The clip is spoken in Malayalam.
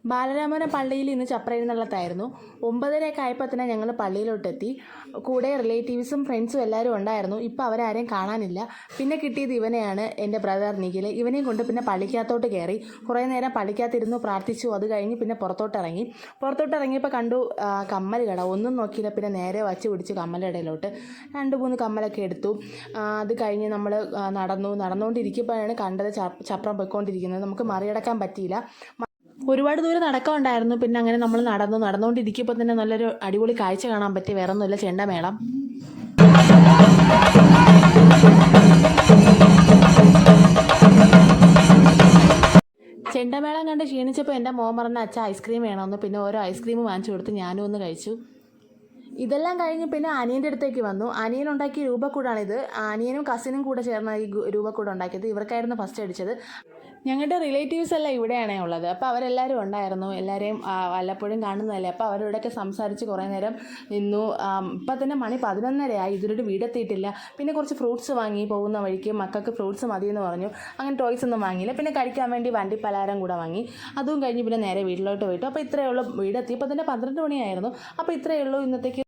ബാലരാമപുരം പള്ളിയിൽ ഇന്ന് ചപ്രയെഴുന്നള്ളത്തായിരുന്നു. 9:30 ആയപ്പോൾ തന്നെ ഞങ്ങൾ പള്ളിയിലോട്ടെത്തി. കൂടെ റിലേറ്റീവ്സും ഫ്രണ്ട്സും എല്ലാവരും ഉണ്ടായിരുന്നു. ഇപ്പോൾ അവരാരെയും കാണാനില്ല. പിന്നെ കിട്ടിയത് ഇവനെയാണ്, എൻ്റെ ബ്രദർ നിഖിൽ. ഇവനെയും കൊണ്ട് പിന്നെ പള്ളിക്കകത്തോട്ട് കയറി. കുറേ നേരം പള്ളിക്കകത്തിരുന്നു പ്രാർത്ഥിച്ചു. അത് കഴിഞ്ഞ് പിന്നെ പുറത്തോട്ടിറങ്ങിയപ്പോൾ കണ്ടു കമ്മൽ കട. ഒന്നും നോക്കിയില്ല, പിന്നെ നേരെ വച്ച് പിടിച്ച് കമ്മലിടയിലോട്ട് 2-3 കമ്മലൊക്കെ എടുത്തു. അത് കഴിഞ്ഞ് നമ്മൾ നടന്നുകൊണ്ടിരിക്കുമ്പോഴാണ് കണ്ടത് ചപ്രം പൊയ്ക്കൊണ്ടിരിക്കുന്നത്. നമുക്ക് മറികടക്കാൻ പറ്റിയില്ല. ഒരുപാട് ദൂരം നടക്കാനുണ്ടായിരുന്നു. പിന്നെ അങ്ങനെ നമ്മൾ നടന്നുകൊണ്ടിരിക്കുമ്പോൾ തന്നെ നല്ലൊരു അടിപൊളി കാഴ്ച കാണാൻ പറ്റി. വേറെ ഒന്നുമില്ല, ചെണ്ടമേളം. ചെണ്ടമേളം കണ്ട് ക്ഷീണിച്ചപ്പോൾ എൻ്റെ മോൻ പറഞ്ഞ അച്ഛൻ ഐസ്ക്രീം വേണമെന്ന്. പിന്നെ ഓരോ ഐസ്ക്രീം വാങ്ങിച്ചു കൊടുത്ത് ഞാനും ഒന്ന് കഴിച്ചു. ഇതെല്ലാം കഴിഞ്ഞ് പിന്നെ അനിയൻ്റെ അടുത്തേക്ക് വന്നു. അനിയൻ ഉണ്ടാക്കിയ രൂപക്കൂടാണിത്. അനിയനും കസിനും കൂടെ ചേർന്ന് ഈ രൂപക്കൂട് ഉണ്ടാക്കിയത്. ഇവർക്കായിരുന്നു ഫസ്റ്റ് അടിച്ചത്. ഞങ്ങളുടെ റിലേറ്റീവ്സ് എല്ലാം ഇവിടെയാണേ ഉള്ളത്. അപ്പോൾ അവരെല്ലാവരും ഉണ്ടായിരുന്നു. എല്ലാവരെയും വല്ലപ്പോഴും കാണുന്നതല്ലേ. അപ്പോൾ അവരോടൊക്കെ സംസാരിച്ച് കുറേ നേരം നിന്നു. ഇപ്പം തന്നെ മണി 11:30 ഇതിലൊരു വീടെത്തിയിട്ടില്ല. പിന്നെ കുറച്ച് ഫ്രൂട്ട്സ് വാങ്ങി. പോകുന്ന വഴിക്ക് മക്കൾക്ക് ഫ്രൂട്ട്സ് മതിയെന്ന് പറഞ്ഞു. അങ്ങനെ ടോയ്സ് ഒന്നും വാങ്ങിയില്ല. പിന്നെ കഴിക്കാൻ വേണ്ടി വണ്ടി പലഹാരം കൂടെ വാങ്ങി. അതും കഴിഞ്ഞ് പിന്നെ നേരെ വീട്ടിലോട്ട് പോയിട്ടു. അപ്പോൾ ഇത്രയേ ഉള്ളൂ. വീടെത്തിയപ്പോൾ തന്നെ 12 മണിയായിരുന്നു. അപ്പോൾ ഇത്രയേ ഉള്ളൂ ഇന്നത്തേക്ക്